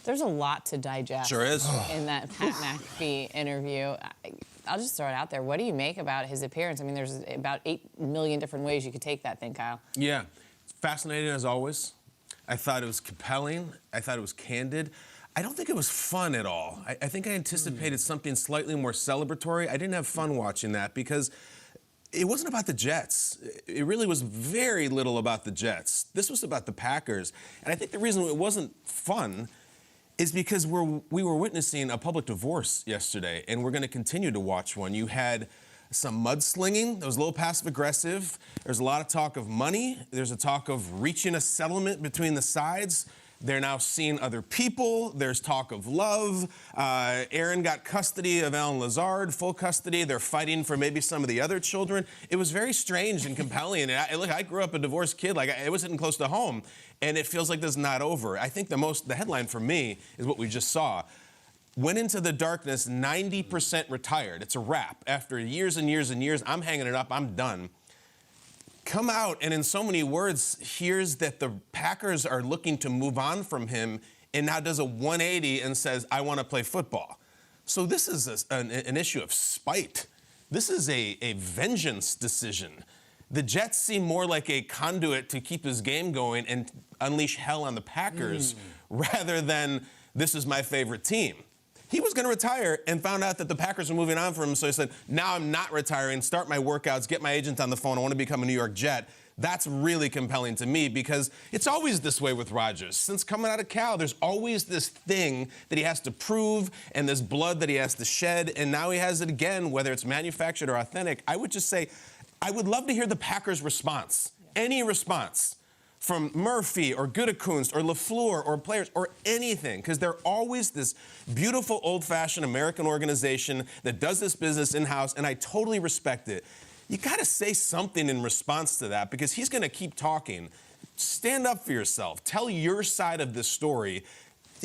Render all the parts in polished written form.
There's a lot to digest. Sure is. In that Pat McAfee interview. I'll just throw it out there. What do you make about his appearance? I mean, there's about 8 million different ways you could take that thing, Kyle. Yeah, fascinating as always. I thought it was compelling. I thought it was candid. I don't think it was fun at all. I think I anticipated something slightly more celebratory. I didn't have fun watching that because it wasn't about the Jets. It really was very little about the Jets. This was about the Packers. And I think the reason it wasn't fun is because we were witnessing a public divorce yesterday, and we're going to continue to watch one. You had some mudslinging that was a little passive-aggressive. There's a lot of talk of money. There's a talk of reaching a settlement between the sides. They're now seeing other people. There's talk of love. Aaron got custody of Alan Lazard, full custody. They're fighting for maybe some of the other children. It was very strange and compelling. And I grew up a divorced kid. Like, it was hitting close to home. And it feels like this is not over. I think the headline for me is what we just saw. Went into the darkness, 90% retired. It's a wrap. After years and years and years, I'm hanging it up. I'm done. Come out and in so many words hears that the Packers are looking to move on from him and now does a 180 and says, I want to play football. So this is an issue of spite. This is a vengeance decision. The Jets seem more like a conduit to keep his game going and unleash hell on the Packers rather than this is my favorite team. He was going to retire and found out that the Packers were moving on from him, so he said, now I'm not retiring, start my workouts, get my agent on the phone, I want to become a New York Jet. That's really compelling to me because it's always this way with Rodgers. Since coming out of Cal, there's always this thing that he has to prove and this blood that he has to shed, and now he has it again, whether it's manufactured or authentic. I would just say, I would love to hear the Packers' response, any response. From Murphy or Gutekunst or LaFleur or players or anything, because they're always this beautiful, old-fashioned American organization that does this business in-house, and I totally respect it. You got to say something in response to that because he's going to keep talking. Stand up for yourself. Tell your side of the story.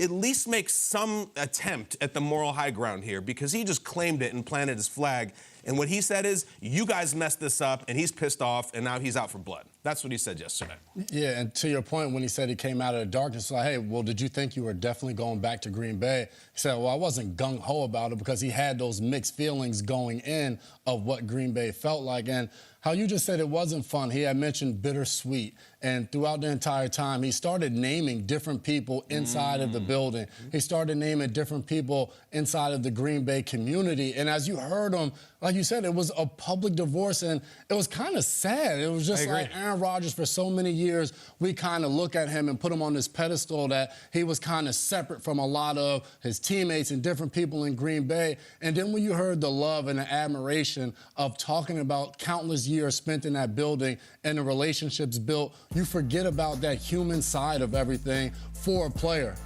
At least make some attempt at the moral high ground here because he just claimed it and planted his flag. And what he said is, you guys messed this up, and he's pissed off, and now he's out for blood. That's what he said yesterday. Yeah, and to your point, when he said he came out of the darkness, like, hey, well, did you think you were definitely going back to Green Bay? He said, well, I wasn't gung-ho about it because he had those mixed feelings going in of what Green Bay felt like. And how you just said it wasn't fun, he had mentioned bittersweet. And throughout the entire time, he started naming different people inside of the building. He started naming different people inside of the Green Bay community. And as you heard him, like you said, it was a public divorce, and it was kind of sad. It was just like Aaron Rodgers, for so many years, we kind of look at him and put him on this pedestal that he was kind of separate from a lot of his teammates and different people in Green Bay. And then when you heard the love and the admiration of talking about countless years spent in that building and the relationships built, you forget about that human side of everything for a player.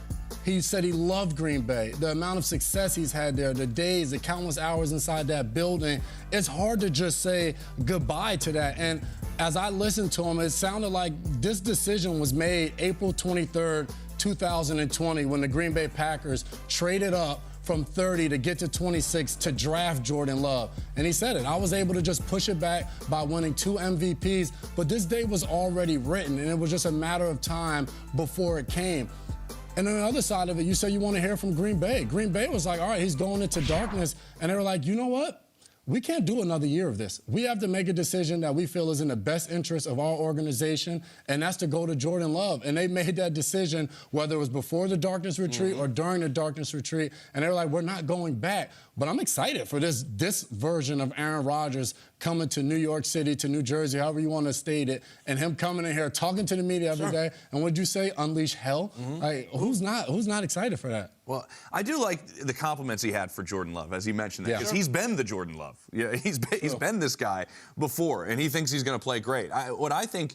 He said he loved Green Bay. The amount of success he's had there, the days, the countless hours inside that building, it's hard to just say goodbye to that. And as I listened to him, it sounded like this decision was made April 23rd, 2020, when the Green Bay Packers traded up from 30 to get to 26 to draft Jordan Love. And he said it, I was able to just push it back by winning 2 MVPs, but this day was already written, and it was just a matter of time before it came. And on the other side of it, you say you want to hear from Green Bay. Green Bay was like, all right, he's going into darkness. And they were like, you know what? We can't do another year of this. We have to make a decision that we feel is in the best interest of our organization, and that's to go to Jordan Love. And they made that decision, whether it was before the darkness retreat or during the darkness retreat, and they were like, we're not going back. But I'm excited for this version of Aaron Rodgers coming to New York City, to New Jersey, however you want to state it, and him coming in here, talking to the media every day. And what'd you say? Unleash hell? Like, who's not excited for that? Well, I do like the compliments he had for Jordan Love, as he mentioned that, because he's been the Jordan Love. Yeah, he's been this guy before, and he thinks he's going to play great. What I think,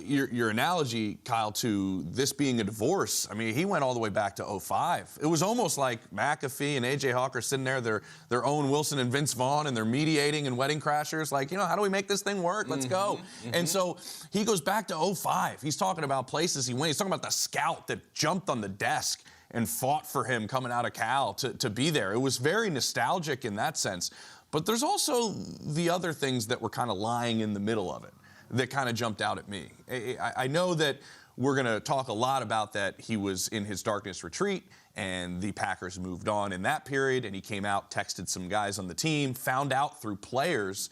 your analogy, Kyle, to this being a divorce, I mean, he went all the way back to 2005. It was almost like McAfee and A.J. Hawker sitting there, their own Wilson and Vince Vaughn, and they're mediating and wedding crashers, like, you know, how do we make this thing work? Let's go. And so he goes back to 2005. He's talking about places he went. He's talking about the scout that jumped on the desk and fought for him coming out of Cal to be there. It was very nostalgic in that sense. But there's also the other things that were kind of lying in the middle of it that kind of jumped out at me. I know that we're going to talk a lot about that he was in his darkness retreat, and the Packers moved on in that period, and he came out, texted some guys on the team, found out through players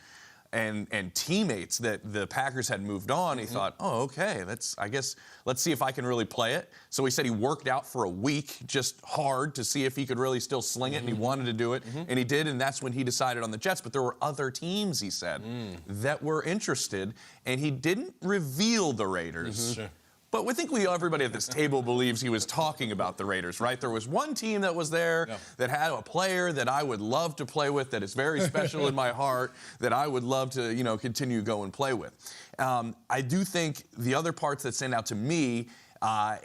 and teammates that the Packers had moved on. He thought, oh, okay, I guess let's see if I can really play it. So he said he worked out for a week just hard to see if he could really still sling it, and he wanted to do it, and he did, and that's when he decided on the Jets. But there were other teams, he said, that were interested, and he didn't reveal the Raiders. Sure. But we think everybody at this table believes he was talking about the Raiders, right? There was one team that was there that had a player that I would love to play with, that is very special in my heart, that I would love to, continue to go and play with. I do think the other parts that stand out to me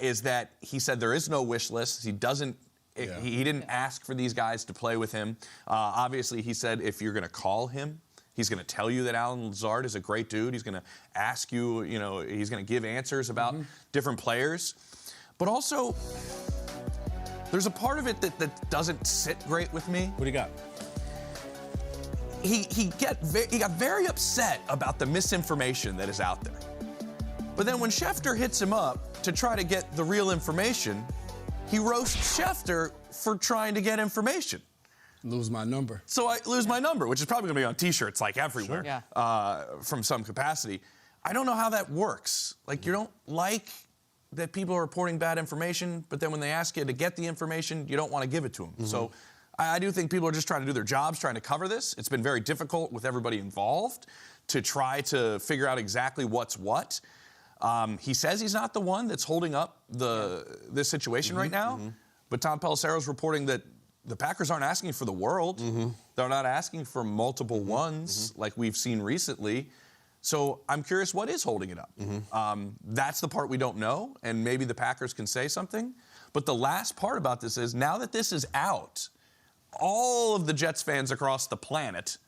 is that he said there is no wish list. He doesn't. He didn't ask for these guys to play with him. Obviously, he said if you're going to call him, he's going to tell you that Alan Lazard is a great dude. He's going to ask you, he's going to give answers about different players. But also, there's a part of it that doesn't sit great with me. What do you got? He got very upset about the misinformation that is out there. But then when Schefter hits him up to try to get the real information, he roasts Schefter for trying to get information. Lose my number. So I lose my number, which is probably going to be on T-shirts like everywhere. Sure. From some capacity. I don't know how that works. Like, you don't like that people are reporting bad information, but then when they ask you to get the information, you don't want to give it to them. So I do think people are just trying to do their jobs, trying to cover this. It's been very difficult with everybody involved to try to figure out exactly what's what. He says he's not the one that's holding up this situation right now, but Tom Pelissero's reporting that the Packers aren't asking for the world. They're not asking for multiple ones like we've seen recently. So I'm curious what is holding it up. That's the part we don't know, and maybe the Packers can say something. But the last part about this is now that this is out, all of the Jets fans across the planet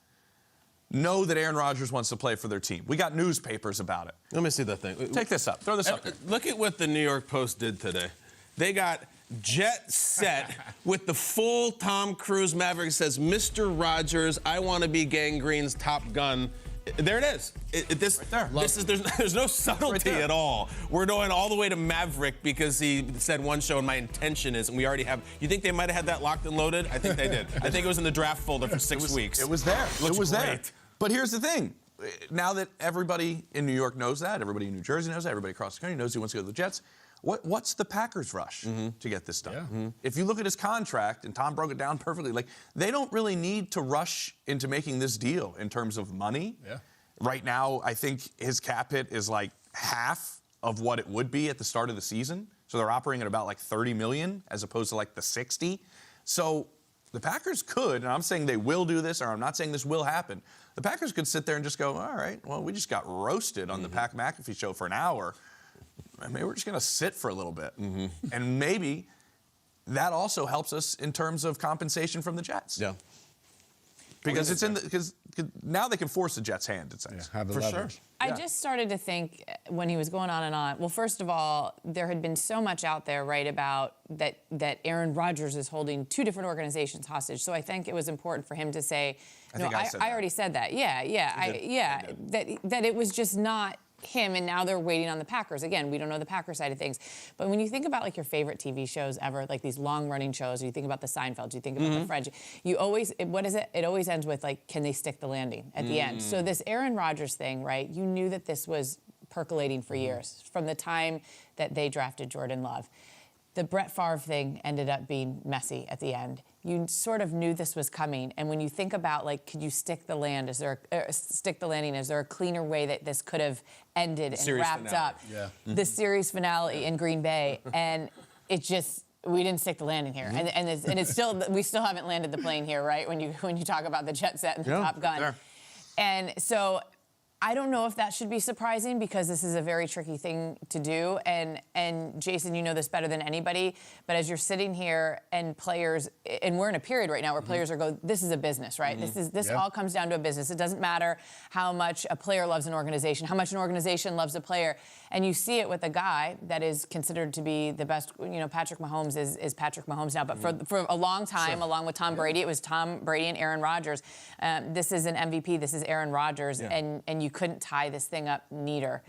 know that Aaron Rodgers wants to play for their team. We got newspapers about it. Let me see that thing. Take this up. Throw this up here. Look at what the New York Post did today. They got jet set with the full Tom Cruise Maverick. It says, Mr. Rodgers, I want to be Gangrene's Top Gun. There it is. There's no subtlety at all. We're going all the way to Maverick because he said one show and my intention is, and we already have. You think they might have had that locked and loaded? I think they did. I think it was in the draft folder for 6 weeks. It was there. It was there. Great. But here's the thing. Now that everybody in New York knows that, everybody in New Jersey knows that, everybody across the country knows he wants to go to the Jets, what's the Packers' rush to get this done? If you look at his contract, and Tom broke it down perfectly, like they don't really need to rush into making this deal in terms of money. Right now, I think his cap hit is like half of what it would be at the start of the season. So they're operating at about like $30 million as opposed to like the 60. So the Packers could, and I'm saying they will do this, or I'm not saying this will happen. The Packers could sit there and just go, all right, well, we just got roasted on the Pat McAfee Show for an hour. Maybe we're just going to sit for a little bit. And maybe that also helps us in terms of compensation from the Jets. Because because now they can force the Jets' hand, it seems. Have the For leverage. sure. I just started to think when he was going on and on. Well, first of all, there had been so much out there, right, about that Aaron Rodgers is holding two different organizations hostage. So I think it was important for him to say, I already said that. That it was just not him, and now they're waiting on the Packers. Again, we don't know the Packer side of things. But when you think about like your favorite TV shows ever, like these long-running shows, or you think about the Seinfeld, you think about the French, you always, what is it? It always ends with like, can they stick the landing at the end? So this Aaron Rodgers thing, right? You knew that this was percolating for years, from the time that they drafted Jordan Love. The Brett Favre thing ended up being messy at the end. You sort of knew this was coming, and when you think about like, could you stick the landing? Is there a cleaner way that this could have ended and wrapped up? The series finale in Green Bay, and it just, we didn't stick the landing here, and it's still, we still haven't landed the plane here, right? When you talk about the jet set and the Top Gun, and so. I don't know if that should be surprising because this is a very tricky thing to do. And Jason, you know this better than anybody, but as you're sitting here and players, and we're in a period right now where players are going, this is a business, right? This all comes down to a business. It doesn't matter how much a player loves an organization, how much an organization loves a player. And you see it with a guy that is considered to be the best, Patrick Mahomes is Patrick Mahomes now, but for a long time, along with Tom Brady, it was Tom Brady and Aaron Rodgers. This is an MVP, this is Aaron Rodgers, and you you couldn't tie this thing up neater.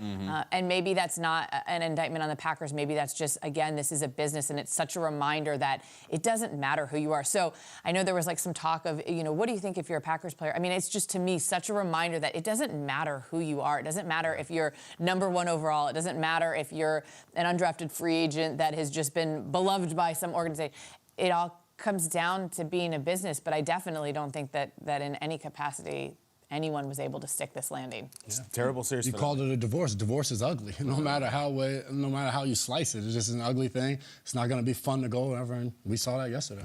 And maybe that's not an indictment on the Packers. Maybe that's just, again, this is a business, and it's such a reminder that it doesn't matter who you are. So I know there was like some talk of, what do you think if you're a Packers player? I mean, it's just, to me, such a reminder that it doesn't matter who you are. It doesn't matter if you're #1 overall. It doesn't matter if you're an undrafted free agent that has just been beloved by some organization. It all comes down to being a business, but I definitely don't think that in any capacity anyone was able to stick this landing. It's terrible, seriously. You called it a divorce. Divorce is ugly. No matter how you slice it, it's just an ugly thing. It's not going to be fun to go over, and we saw that yesterday.